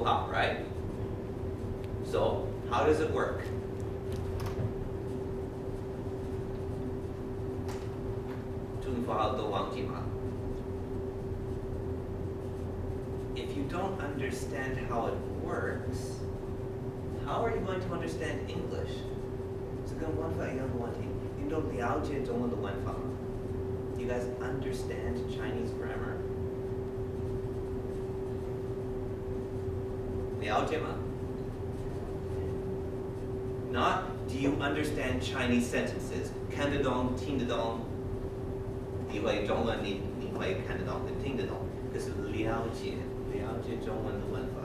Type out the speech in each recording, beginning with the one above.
好, right? So, how does it work? If you don't understand how it works, how are you going to understand English? 这跟文法一样的问题，你们都了解中文的文法吗？ Do you guys understand Chinese grammar? 了解吗? Not do you understand Chinese sentences? 看得懂，听得懂。你会中文，你会看得懂，你听得懂。可是了解中文的文法，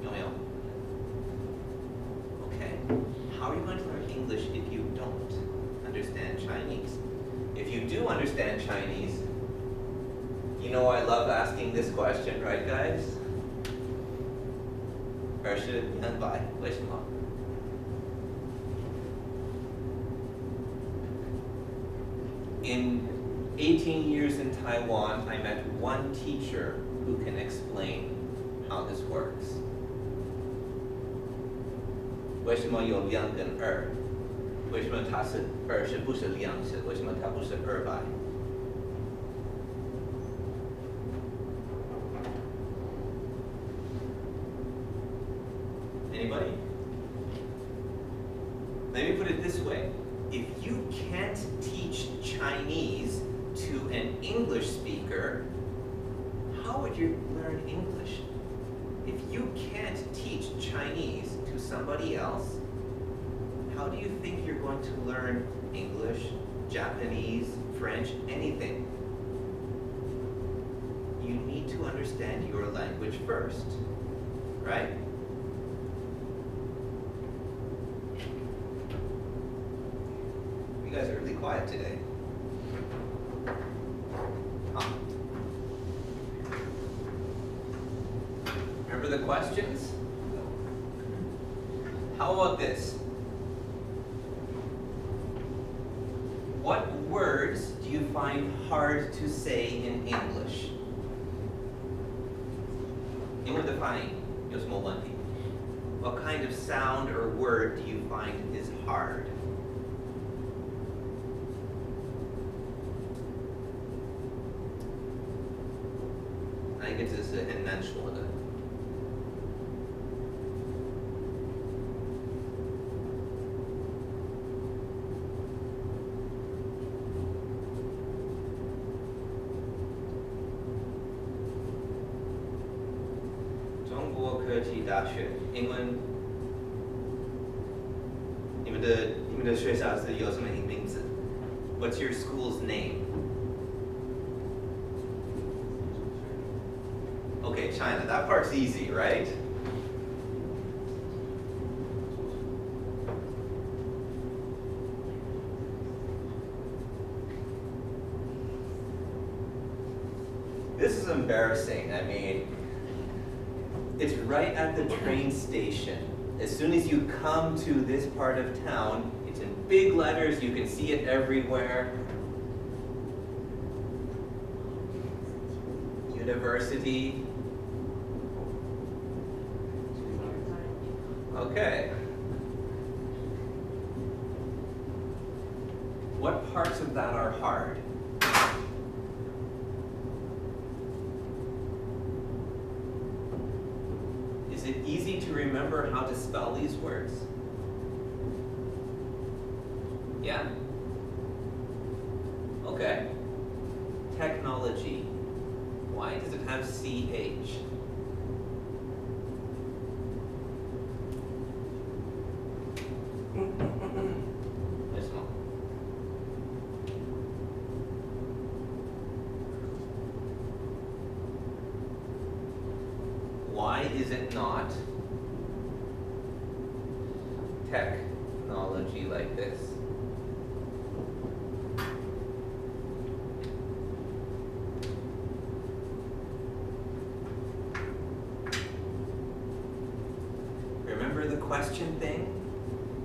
有没有？ Okay. How are you going to learn English if you don't understand Chinese? If you do understand Chinese, you know I love asking this question, right, guys? 而是明白为什么? In 18 years in Taiwan, I met one teacher who can explain how this works. 为什么有2跟2？为什么它是2是不是2是？为什么它不是200？ Anybody? Let me put it this way. If you can't teach Chinese to an English speaker, how would you learn English? If you can't teach Chinese to somebody else, how do you think you're going to learn English, Japanese, French, anything? You need to understand your language first, right? You guys are really quiet today. Remember the questions? How about this? What words do you find hard to say in English? 英文的发音有什么问题? What kind of sound or word do you find is hard? 哪一个字是很难说的? Zhongguo Keji Daxue 英文，你们的学校是有什么名字? What's your school's name? Okay, China. That part's easy, right? This is embarrassing. I mean, it's right at the train station. As soon as you come to this part of town, it's in big letters. You can see it everywhere. University. Okay. What parts of that are hard? Is it easy to remember how to spell these words? Yeah? Okay. Technology. Why does it have CH? Why is it not technology like this? Remember the question thing?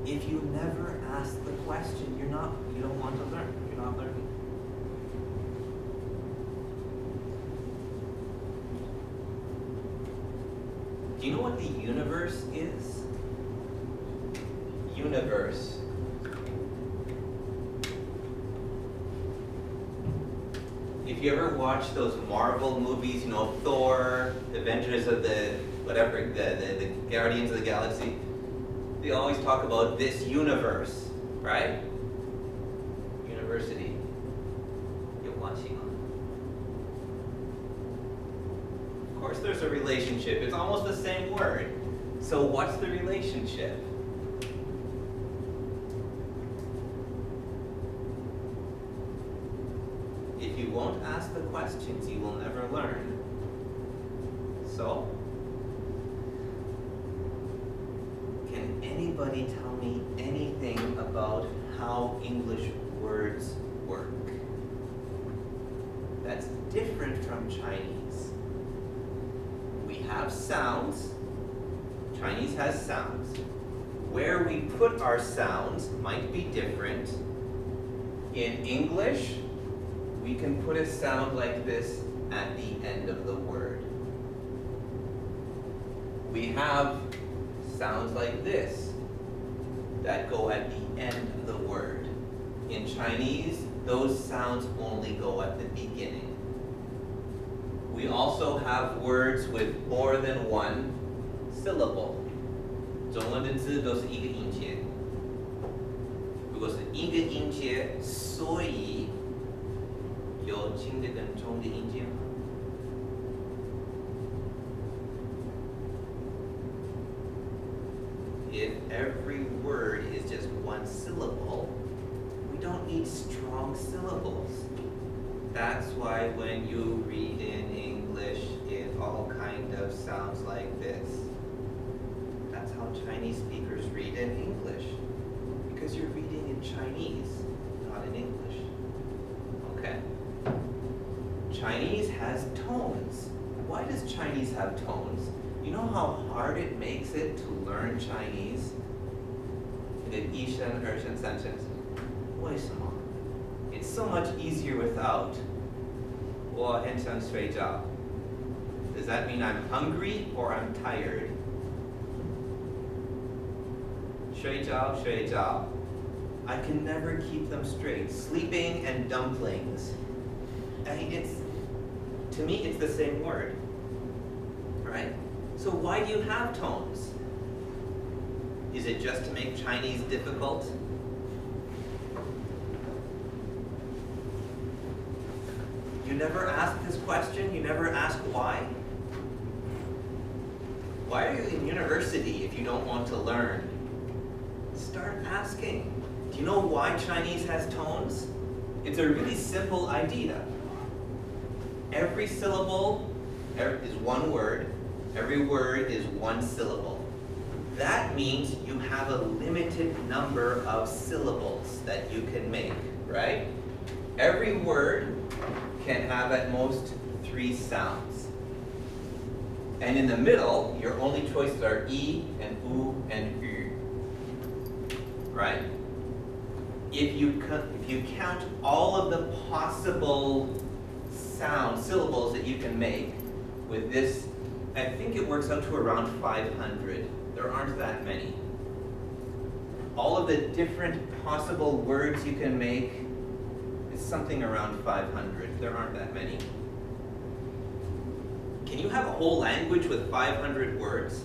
If you never ask the question, you don't want to learn. You're not learning. Do you know what the universe is? Universe. If you ever watch those Marvel movies, you know, Thor, Avengers of the whatever, the Guardians of the Galaxy, they always talk about this universe, right? University. You're watching. Of course there's a relationship. It's almost the same word. So what's the relationship? If you won't ask the questions, you will never learn. So, can anybody tell me anything about how English words work that's different from Chinese? We have sounds. Chinese has sounds. Where we put our sounds might be different. In English, we can put a sound like this at the end of the word. We have sounds like this that go at the end of the word. In Chinese, those sounds only go at the beginning. We also have words with more than one syllable. 中文的字都是一个音节。如果是一个音节，所以有轻的跟重的音节吗？ If every word is just one syllable, we don't need strong syllables. That's why when you read in English, it all kind of sounds like this. That's how Chinese speakers read in English. Because you're reading in Chinese, not in English. Okay? Chinese has tones. Why does Chinese have tones? You know how hard it makes it to learn Chinese? You did 一声、二声、三声。为什么? It's so much easier without 我很想睡觉. Does that mean I'm hungry or I'm tired? 睡觉, 睡觉. I can never keep them straight. Sleeping and dumplings. I mean, to me, it's the same word, right? So why do you have tones? Is it just to make Chinese difficult? You never ask this question? You never ask why? Why are you in university if you don't want to learn? Start asking. Do you know why Chinese has tones? It's a really simple idea. Every syllable is one word. Every word is one syllable. That means you have a limited number of syllables that you can make, right? Every word can have at most 3 sounds. And in the middle, your only choices are E and U and U, right? If you count all of the possible syllables that you can make with this, I think it works out to around 500. There aren't that many. All of the different possible words you can make is something around 500. There aren't that many. Can you have a whole language with 500 words?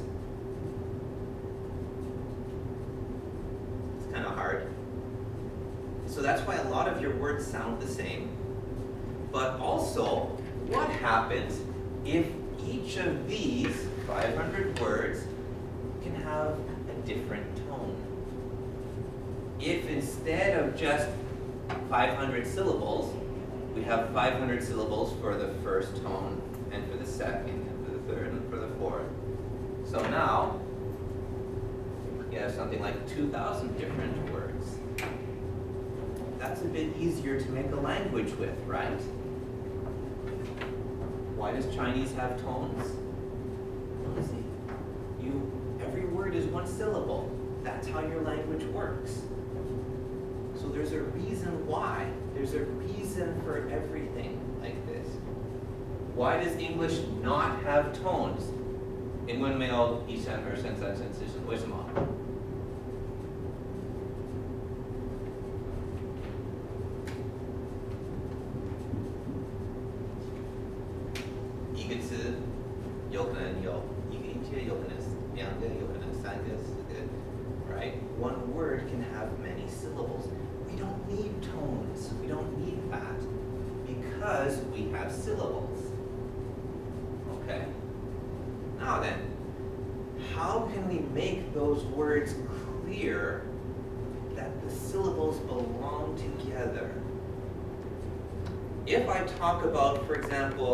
It's kind of hard. So that's why a lot of your words sound the same. But also, what happens if each of these 500 words can have a different tone? If instead of just 500 syllables, we have 500 syllables for the first tone, and for the second, and for the third, and for the fourth. So now, you have something like 2,000 different words. That's a bit easier to make a language with, right? Why does Chinese have tones? Let's see. Every word is one syllable. That's how your language works. So there's a reason why. There's a reason for everything like this. Why does English not have tones? In 问没有一声、二声、三声、四声，为什么？一个字有可能有一个音节，有可能两个，有可能三个、四个。Right? One word can have many syllables. We don't need tones. We don't need that because we have syllables. Okay? Now then, how can we make those words clear that the syllables belong together? If I talk about, for example,